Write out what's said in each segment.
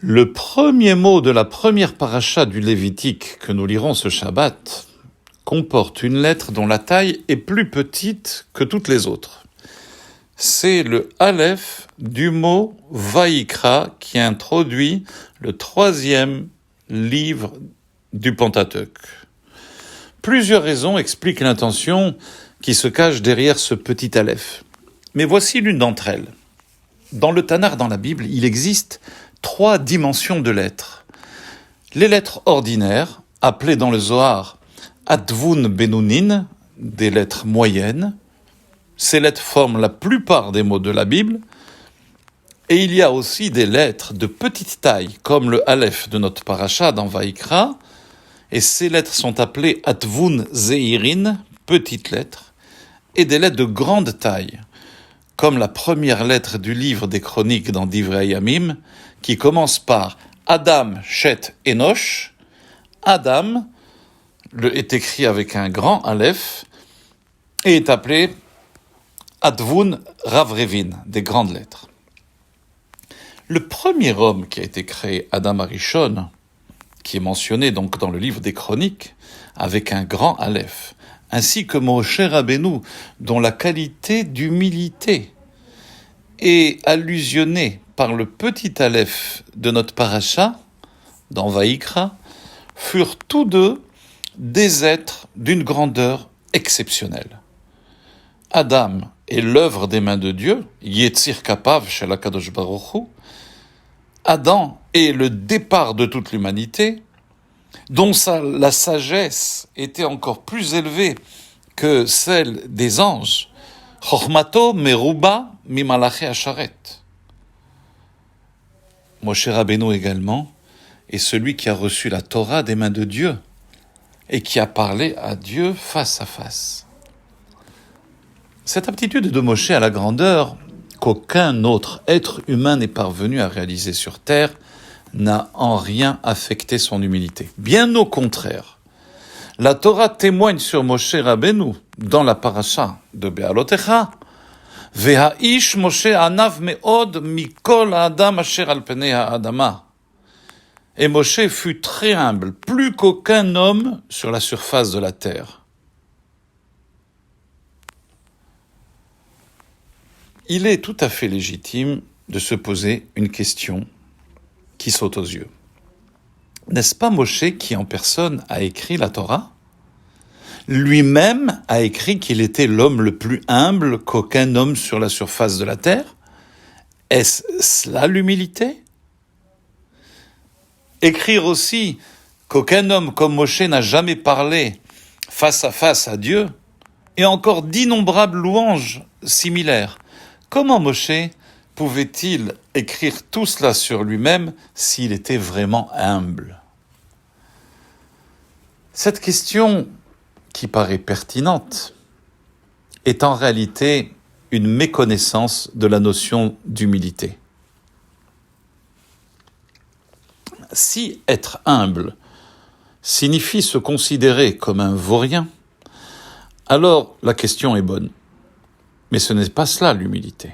Le premier mot de la première paracha du Lévitique que nous lirons ce Shabbat comporte une lettre dont la taille est plus petite que toutes les autres. C'est le Aleph du mot Vaïkra qui introduit le troisième livre du Pentateuque. Plusieurs raisons expliquent l'intention qui se cache derrière ce petit Aleph. Mais voici l'une d'entre elles. Dans le Tanakh, dans la Bible, il existe 3 dimensions de lettres. Les lettres ordinaires, appelées dans le Zohar Advun Benunin, des lettres moyennes. Ces lettres forment la plupart des mots de la Bible. Et il y a aussi des lettres de petite taille, comme le Aleph de notre paracha dans Vaïkra. Et ces lettres sont appelées Advun Zeirin, petites lettres, et des lettres de grande taille, comme la première lettre du livre des Chroniques dans Divrei Yamim, qui commence par Adam, Shet, Enosh. Adam est écrit avec un grand Aleph et est appelé Advun Ravrevin, des grandes lettres. Le premier homme qui a été créé, Adam Arishon, qui est mentionné donc dans le livre des Chroniques, avec un grand Aleph, ainsi que Moshe Rabbeinu, dont la qualité d'humilité est allusionnée par le petit Aleph de notre paracha, dans Vaïkra, furent tous deux des êtres d'une grandeur exceptionnelle. Adam est l'œuvre des mains de Dieu, Yetzir Kapav shel HaKadosh Baruch Hu. Adam est le départ de toute l'humanité, dont la sagesse était encore plus élevée que celle des anges. Chochmato meruba mimalaché asharet. Moshe Rabbeinu également est celui qui a reçu la Torah des mains de Dieu et qui a parlé à Dieu face à face. Cette aptitude de Moshe à la grandeur qu'aucun autre être humain n'est parvenu à réaliser sur terre n'a en rien affecté son humilité. Bien au contraire, la Torah témoigne sur Moshe Rabbeinu dans la paracha de Be'alotecha. Ve'ha'ish Moshe anav me'od mikol ha'adam asher al penei ha'adama. Et Moshe fut très humble, plus qu'aucun homme sur la surface de la terre. Il est tout à fait légitime de se poser une question qui saute aux yeux. N'est-ce pas Moshe qui en personne a écrit la Torah ? Lui-même a écrit qu'il était l'homme le plus humble qu'aucun homme sur la surface de la terre ? Est-ce cela l'humilité ? Écrire aussi qu'aucun homme comme Moshe n'a jamais parlé face à Dieu, et encore d'innombrables louanges similaires. Comment Moshe pouvait-il écrire tout cela sur lui-même s'il était vraiment humble ? Cette question, qui paraît pertinente, est en réalité une méconnaissance de la notion d'humilité. Si être humble signifie se considérer comme un vaurien, alors la question est bonne. Mais ce n'est pas cela l'humilité.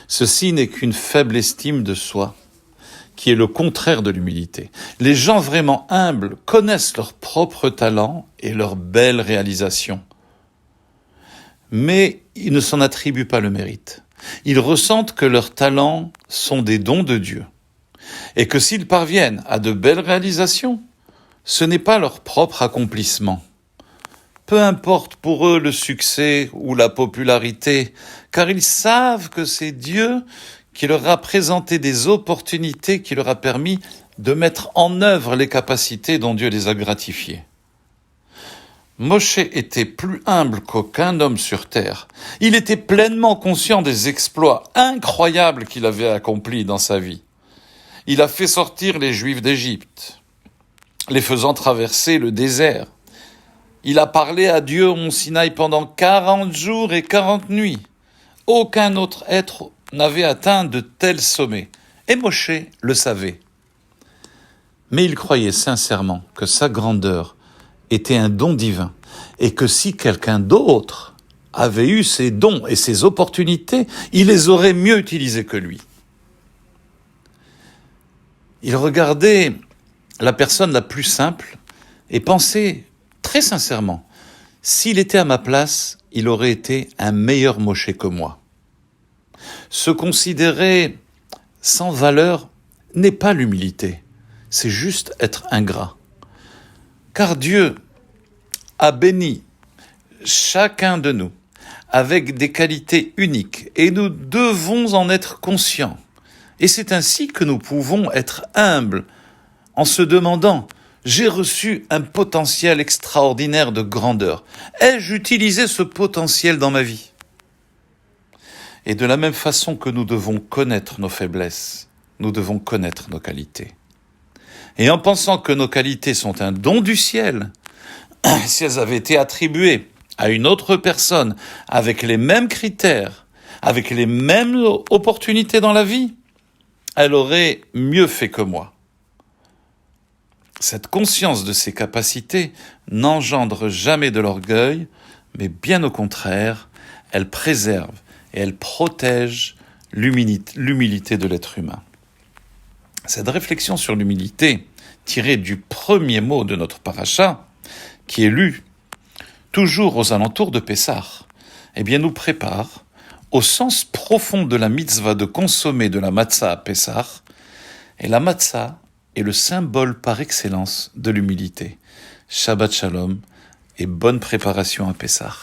Ceci n'est qu'une faible estime de soi, qui est le contraire de l'humilité. Les gens vraiment humbles connaissent leurs propres talents et leurs belles réalisations. Mais ils ne s'en attribuent pas le mérite. Ils ressentent que leurs talents sont des dons de Dieu. Et que s'ils parviennent à de belles réalisations, ce n'est pas leur propre accomplissement. Peu importe pour eux le succès ou la popularité, car ils savent que c'est Dieu qui leur a présenté des opportunités qui leur a permis de mettre en œuvre les capacités dont Dieu les a gratifiés. Moshe était plus humble qu'aucun homme sur terre. Il était pleinement conscient des exploits incroyables qu'il avait accomplis dans sa vie. Il a fait sortir les Juifs d'Égypte, les faisant traverser le désert. Il a parlé à Dieu au mont Sinaï pendant 40 jours et 40 nuits. Aucun autre être n'avait atteint de tels sommets. Et Moshe le savait. Mais il croyait sincèrement que sa grandeur était un don divin et que si quelqu'un d'autre avait eu ces dons et ces opportunités, il les aurait mieux utilisés que lui. Il regardait la personne la plus simple et pensait très sincèrement, s'il était à ma place, il aurait été un meilleur Moshe que moi. Se considérer sans valeur n'est pas l'humilité, c'est juste être ingrat. Car Dieu a béni chacun de nous avec des qualités uniques et nous devons en être conscients. Et c'est ainsi que nous pouvons être humbles en se demandant « J'ai reçu un potentiel extraordinaire de grandeur. Ai-je utilisé ce potentiel dans ma vie ?» Et de la même façon que nous devons connaître nos faiblesses, nous devons connaître nos qualités. Et en pensant que nos qualités sont un don du ciel, si elles avaient été attribuées à une autre personne avec les mêmes critères, avec les mêmes opportunités dans la vie, elle aurait mieux fait que moi. Cette conscience de ses capacités n'engendre jamais de l'orgueil, mais bien au contraire, elle préserve et elle protège l'humilité de l'être humain. Cette réflexion sur l'humilité, tirée du premier mot de notre paracha, qui est lu toujours aux alentours de Pessah, nous prépare au sens profond de la mitzvah de consommer de la matzah à Pessah. Et la matzah est le symbole par excellence de l'humilité. Shabbat Shalom et bonne préparation à Pessah.